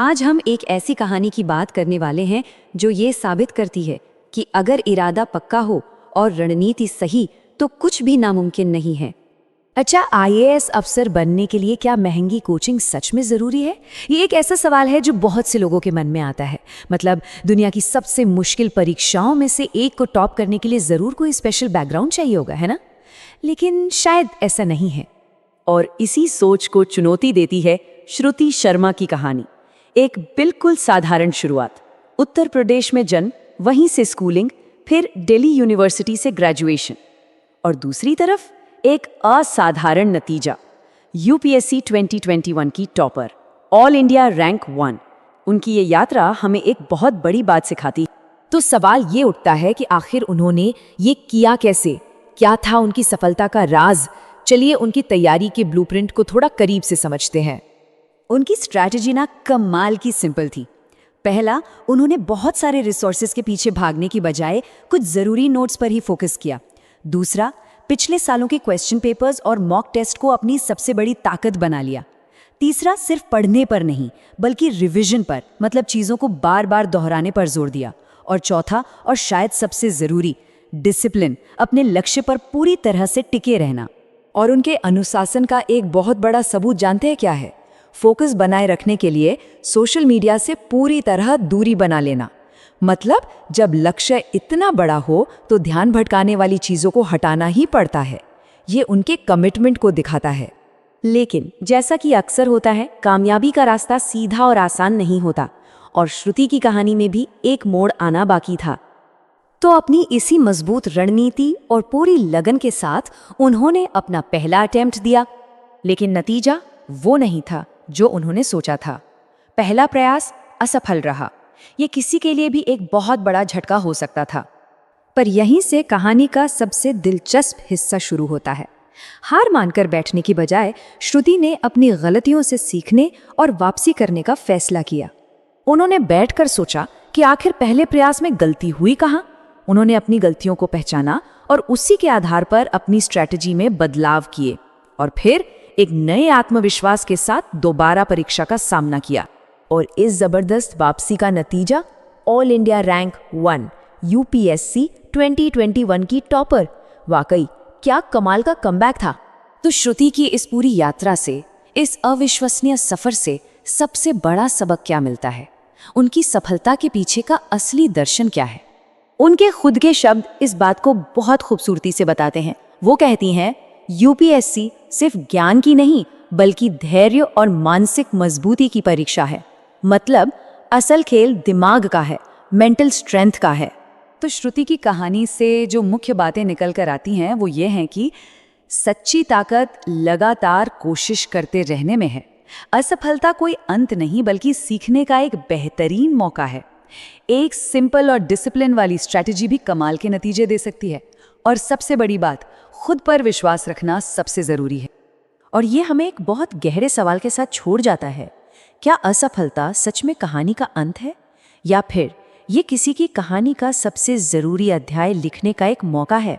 आज हम एक ऐसी कहानी की बात करने वाले हैं जो ये साबित करती है कि अगर इरादा पक्का हो और रणनीति सही तो कुछ भी नामुमकिन नहीं है। अच्छा, आईएएस अफसर बनने के लिए क्या महंगी कोचिंग सच में ज़रूरी है? ये एक ऐसा सवाल है जो बहुत से लोगों के मन में आता है। मतलब दुनिया की सबसे मुश्किल परीक्षाओं में से एक को टॉप करने के लिए ज़रूर कोई स्पेशल बैकग्राउंड चाहिए होगा, है ना? लेकिन शायद ऐसा नहीं है। और इसी सोच को चुनौती देती है श्रुति शर्मा की कहानी। एक बिल्कुल साधारण शुरुआत, उत्तर प्रदेश में जन्म, वहीं से स्कूलिंग, फिर दिल्ली यूनिवर्सिटी से ग्रेजुएशन, और दूसरी तरफ एक असाधारण नतीजा, यूपीएससी 2021 की टॉपर, ऑल इंडिया रैंक 1। उनकी ये यात्रा हमें एक बहुत बड़ी बात सिखाती है। तो सवाल ये उठता है कि आखिर उन्होंने ये किया कैसे? क्या था उनकी सफलता का राज? चलिए उनकी तैयारी के ब्लूप्रिंट को थोड़ा करीब से समझते हैं। उनकी स्ट्रैटेजी ना कमाल की सिंपल थी। पहला, उन्होंने बहुत सारे रिसोर्सेज के पीछे भागने की बजाय कुछ ज़रूरी नोट्स पर ही फोकस किया। दूसरा, पिछले सालों के क्वेश्चन पेपर्स और मॉक टेस्ट को अपनी सबसे बड़ी ताकत बना लिया। तीसरा, सिर्फ पढ़ने पर नहीं बल्कि रिवीजन पर, मतलब चीज़ों को बार बार दोहराने पर जोर दिया। और चौथा, और शायद सबसे ज़रूरी, डिसिप्लिन, अपने लक्ष्य पर पूरी तरह से टिके रहना। और उनके अनुशासन का एक बहुत बड़ा सबूत जानते हैं क्या है? फोकस बनाए रखने के लिए सोशल मीडिया से पूरी तरह दूरी बना लेना। मतलब जब लक्ष्य इतना बड़ा हो तो ध्यान भटकाने वाली चीज़ों को हटाना ही पड़ता है। ये उनके कमिटमेंट को दिखाता है। लेकिन जैसा कि अक्सर होता है, कामयाबी का रास्ता सीधा और आसान नहीं होता, और श्रुति की कहानी में भी एक मोड़ आना बाकी था। तो अपनी इसी मजबूत रणनीति और पूरी लगन के साथ उन्होंने अपना पहला अटेम्प्ट दिया। लेकिन नतीजा वो नहीं था जो उन्होंने सोचा था। पहला प्रयास असफल रहा। ये किसी के लिए भी एक बहुत बड़ा झटका हो सकता था। पर यहीं से कहानी का सबसे दिलचस्प हिस्सा शुरू होता है। हार मानकर बैठने की बजाय श्रुति ने अपनी गलतियों से सीखने और वापसी करने का फैसला किया। उन्होंने बैठकर सोचा कि आखिर पहले प्रयास में गलती हुई कहाँ। उन्होंने अपनी गलतियों को पहचाना और उसी के आधार पर अपनी स्ट्रैटेजी में बदलाव किए, और फिर एक नए आत्मविश्वास के साथ दोबारा परीक्षा का सामना किया। और इस जबरदस्त वापसी का नतीजा, ऑल इंडिया रैंक 1, यूपीएससी 2021 की टॉपर। वाकई क्या कमाल का कमबैक था। तो श्रुति की इस पूरी यात्रा से, इस अविश्वसनीय सफर से सबसे बड़ा सबक क्या मिलता है? उनकी सफलता के पीछे का असली दर्शन क्या है? उनके खुद के शब्द इस बात को बहुत खूबसूरती से बताते हैं। वो कहती हैं, यूपीएससी सिर्फ ज्ञान की नहीं बल्कि धैर्य और मानसिक मजबूती की परीक्षा है। मतलब असल खेल दिमाग का है, मेंटल स्ट्रेंथ का है। तो श्रुति की कहानी से जो मुख्य बातें निकल कर आती हैं वो ये हैं कि सच्ची ताकत लगातार कोशिश करते रहने में है। असफलता कोई अंत नहीं बल्कि सीखने का एक बेहतरीन मौका है। एक सिंपल और डिसिप्लिन वाली स्ट्रैटेजी भी कमाल के नतीजे दे सकती है। और सबसे बड़ी बात, खुद पर विश्वास रखना सबसे ज़रूरी है। और ये हमें एक बहुत गहरे सवाल के साथ छोड़ जाता है। क्या असफलता सच में कहानी का अंत है, या फिर ये किसी की कहानी का सबसे ज़रूरी अध्याय लिखने का एक मौका है?